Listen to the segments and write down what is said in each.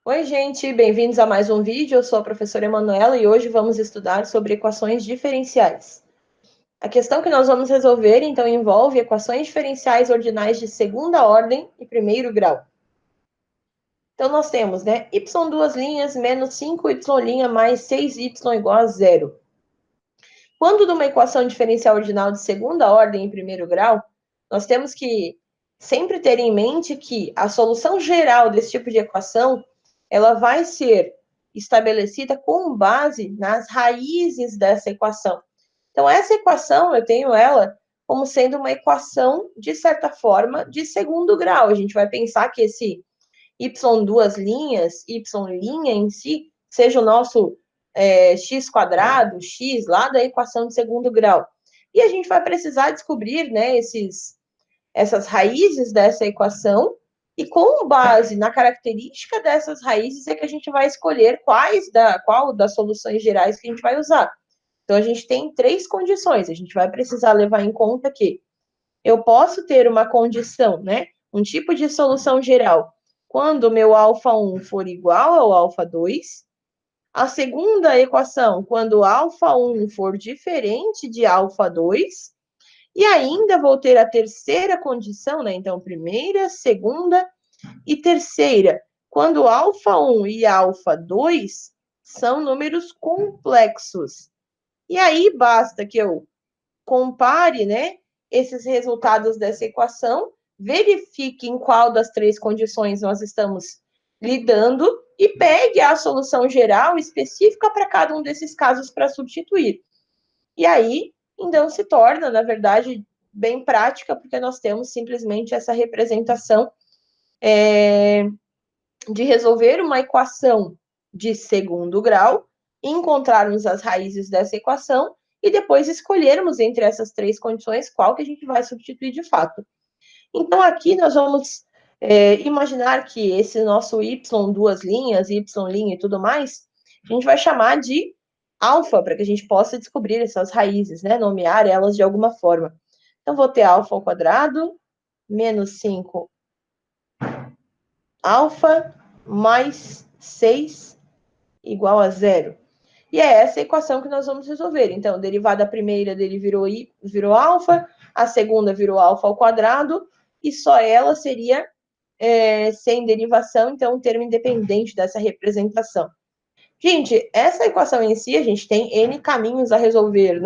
Oi, gente, bem-vindos a mais um vídeo. Eu sou a professora Emanuela e hoje vamos estudar sobre equações diferenciais. A questão que nós vamos resolver, então, envolve equações diferenciais ordinais de segunda ordem e primeiro grau. Então, nós temos, y duas linhas menos 5y' mais 6y igual a zero. Quando de uma equação diferencial ordinal de segunda ordem e primeiro grau, nós temos que sempre ter em mente que a solução geral desse tipo de equação ela vai ser estabelecida com base nas raízes dessa equação. Então, essa equação, eu tenho ela como sendo uma equação, de certa forma, de segundo grau. A gente vai pensar que esse y duas linhas, y' em si, seja o nosso x quadrado, x, lá da equação de segundo grau. E a gente vai precisar descobrir, essas raízes dessa equação, e com base na característica dessas raízes é que a gente vai escolher qual das soluções gerais que a gente vai usar. Então, a gente tem três condições. A gente vai precisar levar em conta que eu posso ter uma condição, um tipo de solução geral, quando o meu α1 for igual ao α2. A segunda equação, quando α1 for diferente de α2. E ainda vou ter a terceira condição, Então, primeira, segunda e terceira, quando α1 e α2 são números complexos. E aí basta que eu compare, esses resultados dessa equação, verifique em qual das três condições nós estamos lidando e pegue a solução geral específica para cada um desses casos para substituir. E aí, então, se torna, na verdade, bem prática, porque nós temos simplesmente essa representação de resolver uma equação de segundo grau, encontrarmos as raízes dessa equação e depois escolhermos entre essas três condições qual que a gente vai substituir de fato. Então, aqui nós vamos imaginar que esse nosso y, duas linhas, y' e tudo mais, a gente vai chamar de alfa, para que a gente possa descobrir essas raízes, nomear elas de alguma forma. Então, vou ter alfa ao quadrado, menos 5 alfa, mais 6 igual a zero. E é essa a equação que nós vamos resolver. Então, a derivada primeira dele virou alfa, a segunda virou alfa ao quadrado, e só ela seria sem derivação, então um termo independente dessa representação. Gente, essa equação em si, a gente tem N caminhos a resolver,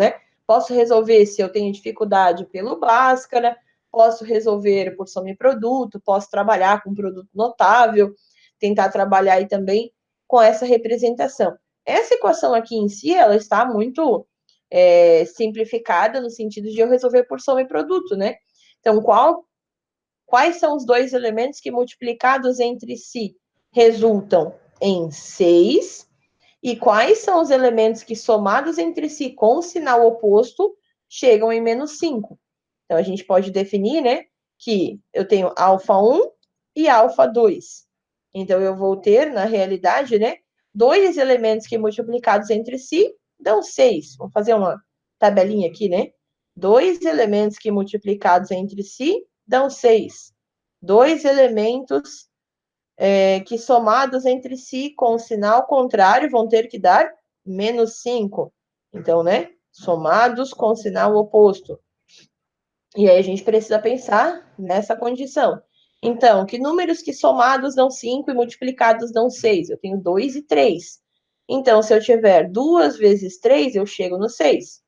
Posso resolver se eu tenho dificuldade pelo Bhaskara, posso resolver por soma e produto, posso trabalhar com produto notável, tentar trabalhar aí também com essa representação. Essa equação aqui em si, ela está muito simplificada no sentido de eu resolver por soma e produto, Então, quais são os dois elementos que multiplicados entre si resultam em 6? E quais são os elementos que, somados entre si com o sinal oposto, chegam em menos 5? Então, a gente pode definir, que eu tenho α1 e α2. Então, eu vou ter, na realidade, dois elementos que, multiplicados entre si, dão 6. Vamos fazer uma tabelinha aqui, Dois elementos que, multiplicados entre si, dão 6. Dois elementos que somados entre si com o sinal contrário vão ter que dar menos 5. Então, somados com o sinal oposto. E aí a gente precisa pensar nessa condição. Então, que números que somados dão 5 e multiplicados dão 6? Eu tenho 2 e 3. Então, se eu tiver 2 vezes 3, eu chego no 6.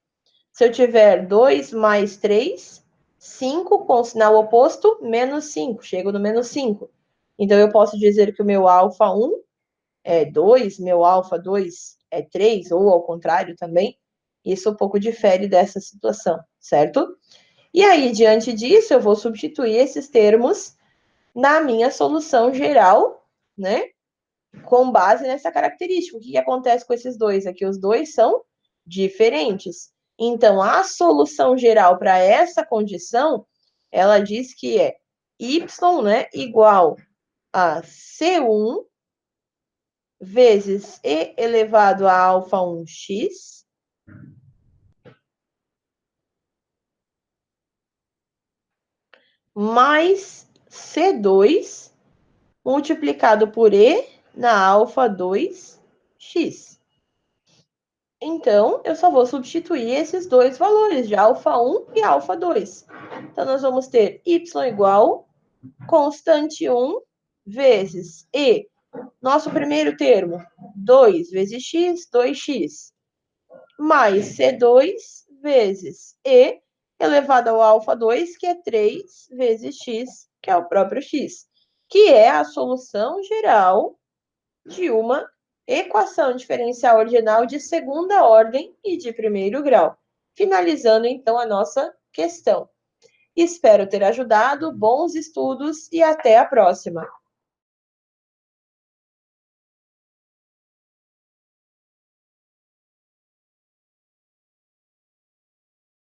Se eu tiver 2 mais 3, 5 com o sinal oposto, menos 5. Chego no menos 5. Então, eu posso dizer que o meu α1 é 2, meu α2 é 3, ou ao contrário também. Isso um pouco difere dessa situação, certo? E aí, diante disso, eu vou substituir esses termos na minha solução geral, com base nessa característica. O que acontece com esses dois? É que os dois são diferentes. Então, a solução geral para essa condição, ela diz que é y, igual a C1 vezes e elevado a α1x mais C2 multiplicado por e na alfa 2x. Então, eu só vou substituir esses dois valores, de alfa 1 e alfa 2. Então, nós vamos ter y igual constante 1 vezes e, nosso primeiro termo, 2 vezes x, 2x, mais C2 vezes e elevado ao alfa 2, que é 3 vezes x, que é o próprio x, que é a solução geral de uma equação diferencial ordinal de segunda ordem e de primeiro grau. Finalizando, então, a nossa questão. Espero ter ajudado, bons estudos e até a próxima!